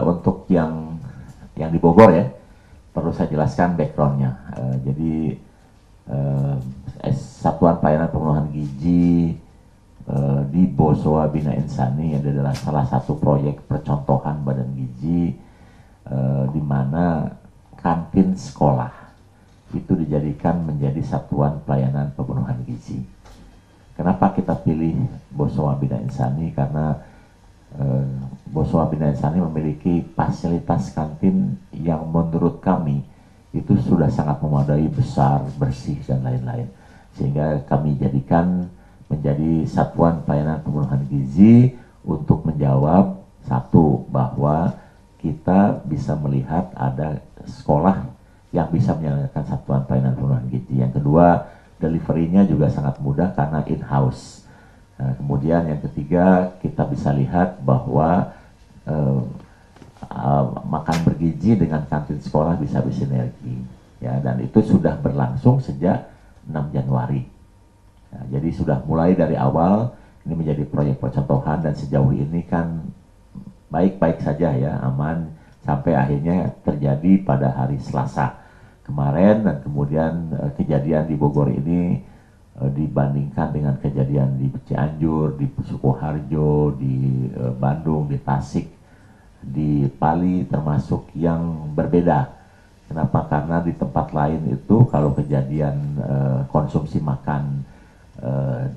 untuk yang di Bogor ya, perlu saya jelaskan backgroundnya. Jadi Satuan Pelayanan Pemenuhan Gizi di Bosowa Bina Insani adalah salah satu proyek percontohan badan gizi di mana kantin sekolah itu dijadikan menjadi satuan pelayanan pemenuhan gizi. Kenapa kita pilih Bosowa Bina Insani? Karena Bosowa Bina Insani memiliki fasilitas kantin yang menurut kami itu sudah sangat memadai, besar, bersih, dan lain-lain. Sehingga kami jadikan menjadi satuan pelayanan pemenuhan gizi untuk menjawab satu, bahwa kita bisa melihat ada sekolah yang bisa menjalankan satuan pelayanan pemenuhan gizi. Yang kedua, delivery-nya juga sangat mudah karena in-house. Nah, kemudian yang ketiga, kita bisa lihat bahwa makan bergizi dengan kantin sekolah bisa bersinergi, ya, dan itu sudah berlangsung sejak 6 Januari. Nah, jadi sudah mulai dari awal ini menjadi proyek percontohan dan sejauh ini kan baik-baik saja ya, aman, sampai akhirnya terjadi pada hari Selasa kemarin. Dan kemudian kejadian di Bogor ini dibandingkan dengan kejadian di Cianjur, di Sukoharjo, di Bandung, di Tasik, di Pali termasuk yang berbeda. Kenapa? Karena di tempat lain itu kalau kejadian konsumsi makan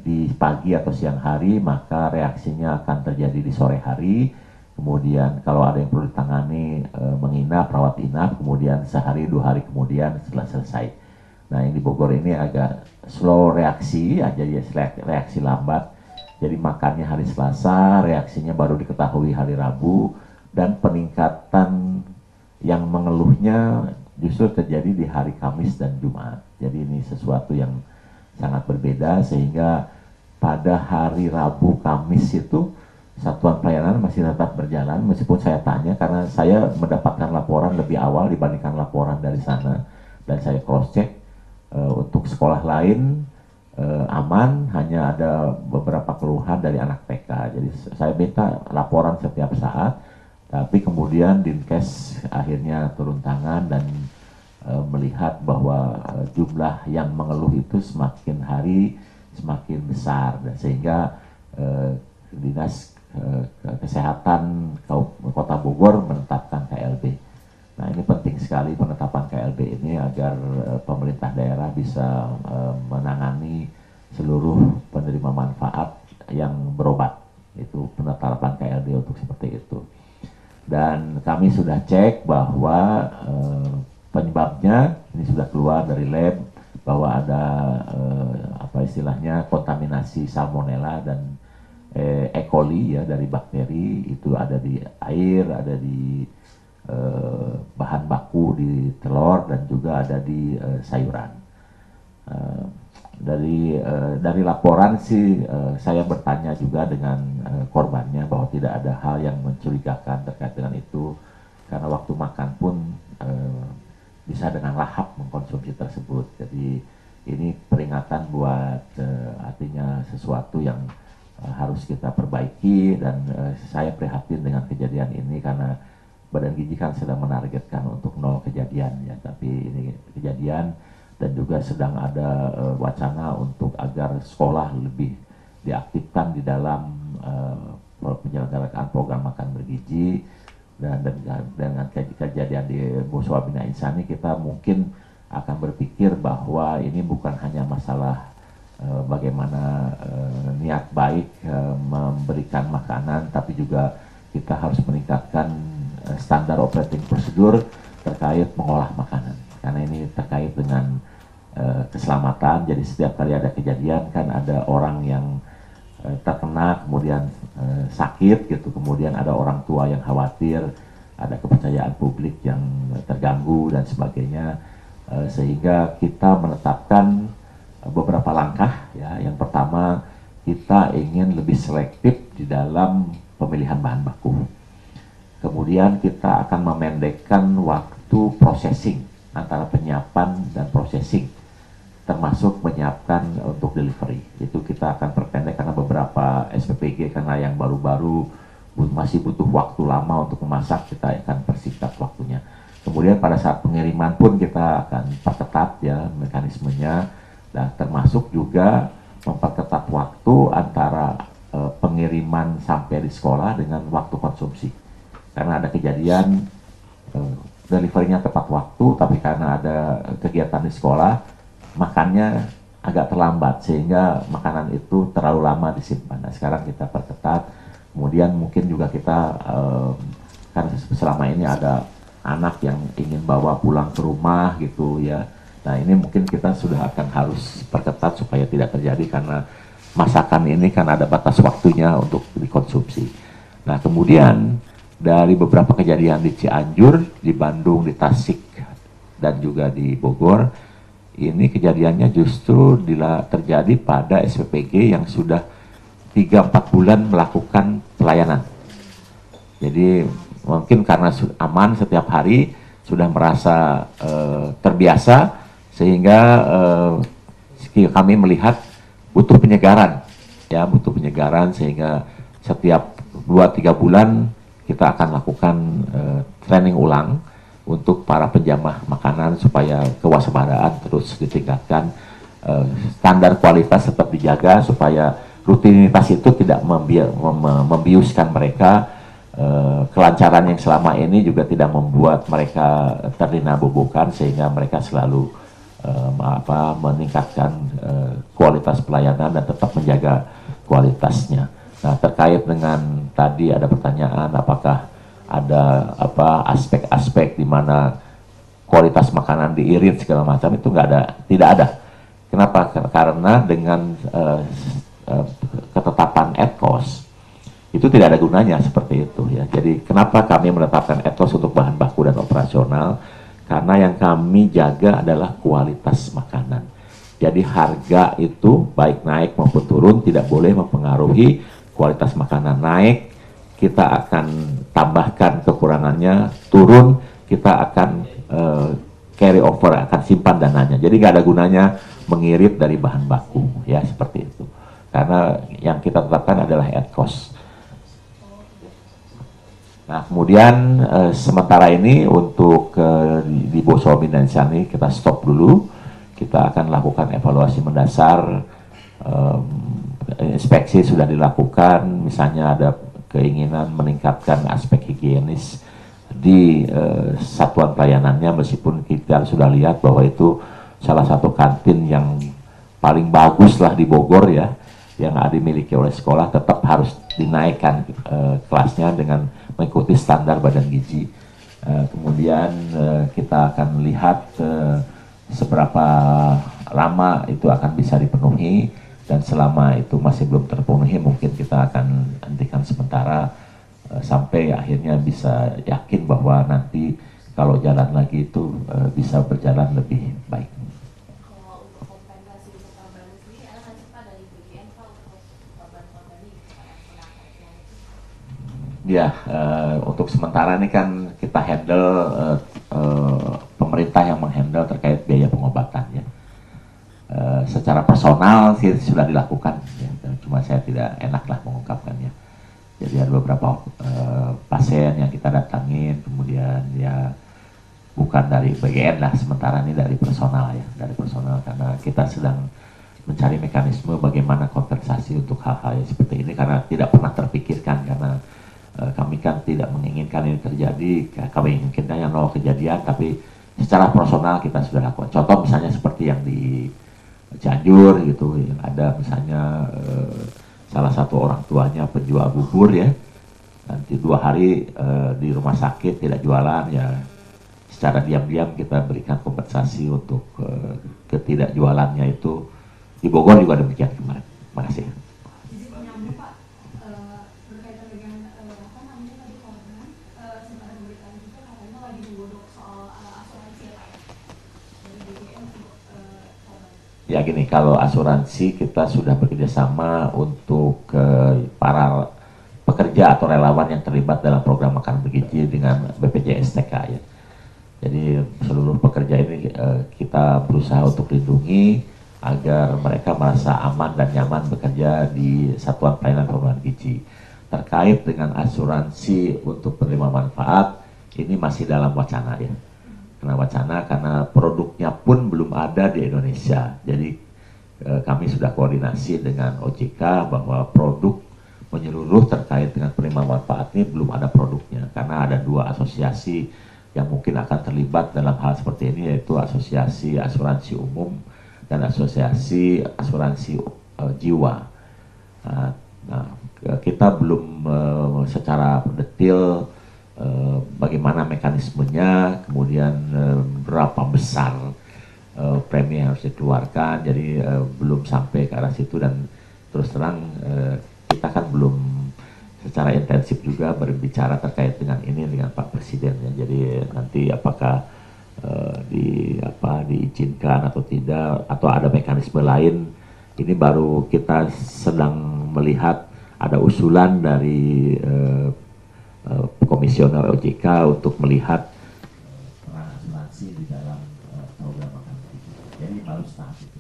di pagi atau siang hari, maka reaksinya akan terjadi di sore hari. Kemudian kalau ada yang perlu ditangani menginap, rawat inap, kemudian sehari 2 hari kemudian setelah selesai. Nah, yang di Bogor ini agak slow reaksi, jadi reaksi lambat. Jadi makannya hari Selasa, reaksinya baru diketahui hari Rabu, dan peningkatan yang mengeluhnya justru terjadi di hari Kamis dan Jumat. Jadi ini sesuatu yang sangat berbeda, sehingga pada hari Rabu Kamis itu satuan pelayanan masih tetap berjalan, meskipun saya tanya karena saya mendapatkan laporan lebih awal dibandingkan laporan dari sana, dan saya cross check untuk sekolah lain aman, hanya ada beberapa keluhan dari anak TK. Jadi saya minta laporan setiap saat, tapi kemudian Dinkes akhirnya turun tangan dan melihat bahwa jumlah yang mengeluh itu semakin hari semakin besar, dan sehingga Dinas Kesehatan Kota Bogor menetapkan KLB. Nah, ini penting sekali penetapan KLB ini agar pemerintah daerah bisa menangani seluruh penerima manfaat yang berobat. Itu penetapan KLB untuk seperti itu. Dan kami sudah cek bahwa penyebabnya ini sudah keluar dari lab, bahwa ada apa istilahnya kontaminasi salmonella dan E. coli ya, dari bakteri itu ada di air, ada di bahan baku di telur, dan juga ada di sayuran. Dari laporan sih saya bertanya juga dengan korbannya bahwa tidak ada hal yang mencurigakan terkait dengan itu, karena waktu makan pun bisa dengan lahap mengkonsumsi tersebut. Jadi ini peringatan buat artinya sesuatu yang harus kita perbaiki, dan saya prihatin dengan kejadian ini karena Badan Gizi kan sedang menargetkan untuk 0 kejadian ya, tapi ini kejadian, dan juga sedang ada wacana untuk agar sekolah lebih diaktifkan di dalam penyelenggaraan program makan bergizi. Dan dengan kejadian di Bosowa Bina Insani, kita mungkin akan berpikir bahwa ini bukan hanya masalah bagaimana niat baik memberikan makanan, tapi juga kita harus meningkatkan standar operating prosedur terkait mengolah makanan, karena ini terkait dengan keselamatan. Jadi setiap kali ada kejadian kan ada orang yang terkena kemudian sakit gitu, kemudian ada orang tua yang khawatir, ada kepercayaan publik yang terganggu dan sebagainya, sehingga kita menetapkan beberapa langkah ya. Yang pertama, kita ingin lebih selektif di dalam pemilihan bahan baku. Kemudian kita akan memendekkan waktu processing antara penyiapan dan processing, termasuk menyiapkan untuk delivery. Itu kita akan perpendek karena beberapa SPPG karena yang baru-baru masih butuh waktu lama untuk memasak, kita akan persingkat waktunya. Kemudian pada saat pengiriman pun kita akan perketat ya mekanismenya, dan termasuk juga memperketat waktu antara pengiriman sampai di sekolah dengan waktu konsumsi. Karena ada kejadian deliverynya tepat waktu, tapi karena ada kegiatan di sekolah, makannya agak terlambat sehingga makanan itu terlalu lama disimpan. Nah, sekarang kita perketat. Kemudian mungkin juga kita kan selama ini ada anak yang ingin bawa pulang ke rumah gitu ya. Nah, ini mungkin kita sudah akan harus perketat supaya tidak terjadi, karena masakan ini kan ada batas waktunya untuk dikonsumsi. Nah, kemudian dari beberapa kejadian di Cianjur, di Bandung, di Tasik, dan juga di Bogor, ini kejadiannya justru terjadi pada SPPG yang sudah 3-4 bulan melakukan pelayanan. Jadi mungkin karena aman setiap hari, sudah merasa terbiasa, sehingga kami melihat butuh penyegaran, ya butuh penyegaran, sehingga setiap 2-3 bulan kita akan lakukan training ulang untuk para penjamah makanan supaya kewaspadaan terus ditingkatkan, standar kualitas tetap dijaga supaya rutinitas itu tidak membiuskan mereka, kelancaran yang selama ini juga tidak membuat mereka terlena bobokan, sehingga mereka selalu meningkatkan kualitas pelayanan dan tetap menjaga kualitasnya. Nah, terkait dengan tadi ada pertanyaan apakah ada aspek-aspek di mana kualitas makanan diirit segala macam, itu tidak ada. Kenapa? Karena dengan ketetapan etkos itu tidak ada gunanya seperti itu ya. Jadi kenapa kami menetapkan etkos untuk bahan baku dan operasional? Karena yang kami jaga adalah kualitas makanan. Jadi harga itu baik naik maupun turun tidak boleh mempengaruhi kualitas makanan. Naik, kita akan tambahkan kekurangannya, turun, kita akan carry over, akan simpan dananya. Jadi nggak ada gunanya mengirit dari bahan baku, ya seperti itu. Karena yang kita tetapkan adalah etkos. Nah, kemudian sementara ini untuk di Bosomin dan Sani kita stop dulu. Kita akan lakukan evaluasi mendasar, inspeksi sudah dilakukan, misalnya ada keinginan meningkatkan aspek higienis di satuan pelayanannya, meskipun kita sudah lihat bahwa itu salah satu kantin yang paling bagus lah di Bogor ya, yang dimiliki oleh sekolah, tetap harus dinaikkan kelasnya dengan mengikuti standar badan gizi. Kemudian kita akan lihat seberapa lama itu akan bisa dipenuhi, dan selama itu masih belum terpenuhi mungkin kita akan hentikan sementara sampai akhirnya bisa yakin bahwa nanti kalau jalan lagi itu bisa berjalan lebih baik. Kalau untuk kompensasi untuk korban sendiri, ada nggak sih Pak dari BGN Pak untuk korban-korban ini? Ya, untuk sementara ini kan kita handle pemerintah yang menghandle terkait biaya pengobatan ya. Secara personal sih sudah dilakukan ya, cuma saya tidak enak lah mengungkapkannya. Jadi ada beberapa pasien yang kita datangin, kemudian ya bukan dari BGN lah, sementara ini dari personal ya, dari personal, karena kita sedang mencari mekanisme bagaimana kompensasi untuk hal-hal yang seperti ini, karena tidak pernah terpikirkan, karena kami kan tidak menginginkan ini terjadi, kami inginkan yang nol kejadian, tapi secara personal kita sudah lakukan. Contoh misalnya seperti yang di Cianjur gitu, ada misalnya salah satu orang tuanya penjual bubur ya, nanti 2 hari di rumah sakit tidak jualan ya, secara diam-diam kita berikan kompensasi untuk ketidakjualannya itu. Di Bogor juga demikian kemarin. Terima kasih. Ya gini, kalau asuransi kita sudah bekerjasama untuk para pekerja atau relawan yang terlibat dalam program makan bergizi dengan BPJS TK ya. Jadi seluruh pekerja ini kita berusaha untuk lindungi agar mereka merasa aman dan nyaman bekerja di satuan pelayanan pengembangan gizi. terkait dengan asuransi untuk penerima manfaat ini masih dalam wacana ya. Karena produknya pun belum ada di Indonesia. Jadi kami sudah koordinasi dengan OJK bahwa produk menyeluruh terkait dengan penerima manfaat ini belum ada produknya, karena ada 2 asosiasi yang mungkin akan terlibat dalam hal seperti ini, yaitu Asosiasi Asuransi Umum dan Asosiasi Asuransi Jiwa. Kita belum secara detail bagaimana mekanismenya, kemudian berapa besar premi yang harus dikeluarkan, jadi belum sampai ke arah situ. Dan terus terang kita kan belum secara intensif juga berbicara terkait dengan ini dengan Pak Presiden ya. Jadi nanti apakah diizinkan atau tidak, atau ada mekanisme lain, ini baru kita sedang melihat. Ada usulan dari Komisioner OJK untuk melihat peran asuransi di dalam program makan bergizi. Jadi baru tahap itu.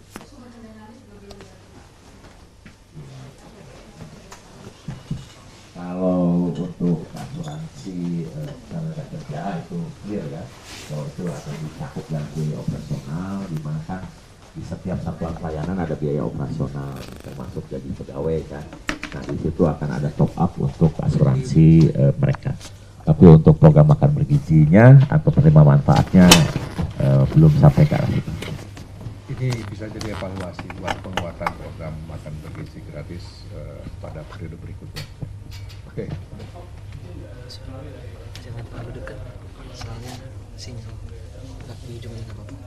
Kalau untuk asuransi tenaga kerja itu clear ya, kalau itu akan dicakup dalam biaya operasional, di mana kan di setiap satuan pelayanan ada biaya operasional termasuk gaji pegawai kan. Nah di situ akan ada top up untuk asuransi mereka. Tapi untuk program makan bergizinya atau penerima manfaatnya belum sampai ke arah itu. Ini bisa jadi evaluasi buat penguatan program makan bergizi gratis pada periode berikutnya. Oke. Jangan terlalu dekat, soalnya sinyal nggak di ujungnya nggak apa-apa.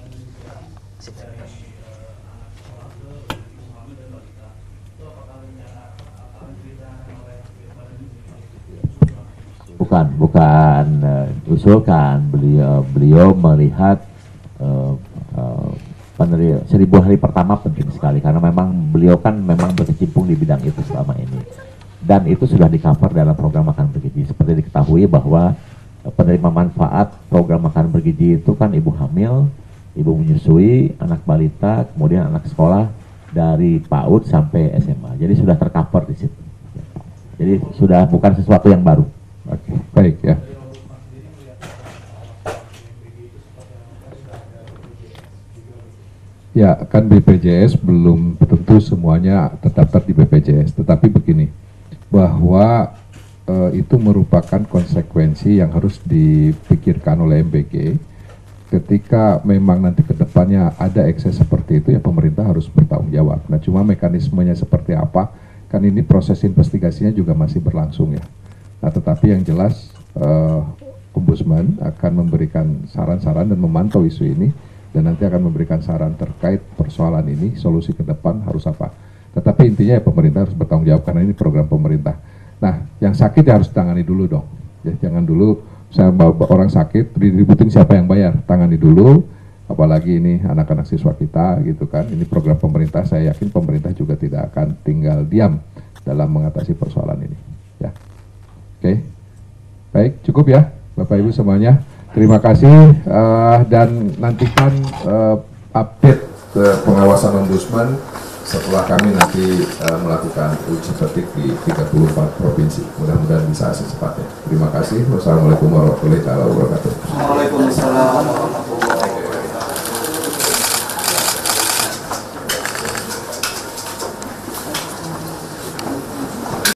Bukan usulkan, beliau melihat 1000 hari pertama penting sekali, karena memang beliau kan memang berkecimpung di bidang itu selama ini, dan itu sudah di-cover dalam program makan bergizi. Seperti diketahui bahwa penerima manfaat program makan bergizi itu kan ibu hamil, ibu menyusui, anak balita, kemudian anak sekolah dari PAUD sampai SMA. Jadi sudah tercover di situ. Jadi sudah bukan sesuatu yang baru. Oke, baik ya. Ya, kan BPJS belum tentu semuanya terdaftar di BPJS, tetapi begini, bahwa itu merupakan konsekuensi yang harus dipikirkan oleh MBG. Ketika memang nanti ke depannya ada ekses seperti itu, ya pemerintah harus bertanggung jawab. Nah, cuma mekanismenya seperti apa, kan ini proses investigasinya juga masih berlangsung ya. Nah, tetapi yang jelas Ombudsman akan memberikan saran-saran dan memantau isu ini, dan nanti akan memberikan saran terkait persoalan ini, solusi ke depan harus apa. Tetapi intinya ya pemerintah harus bertanggung jawab karena ini program pemerintah. Nah, yang sakit ya harus tangani dulu dong. Ya, jangan dulu saya bawa orang sakit, diributin siapa yang bayar, tangani dulu. Apalagi ini anak-anak siswa kita gitu kan. Ini program pemerintah, saya yakin pemerintah juga tidak akan tinggal diam dalam mengatasi persoalan ini. Ya, oke, baik, cukup ya Bapak Ibu semuanya. Terima kasih dan nantikan update pengawasan Ombudsman setelah kami nanti melakukan uji petik di 34 provinsi. Mudah-mudahan bisa secepatnya. Terima kasih. Wassalamualaikum warahmatullahi wabarakatuh. Waalaikumsalam.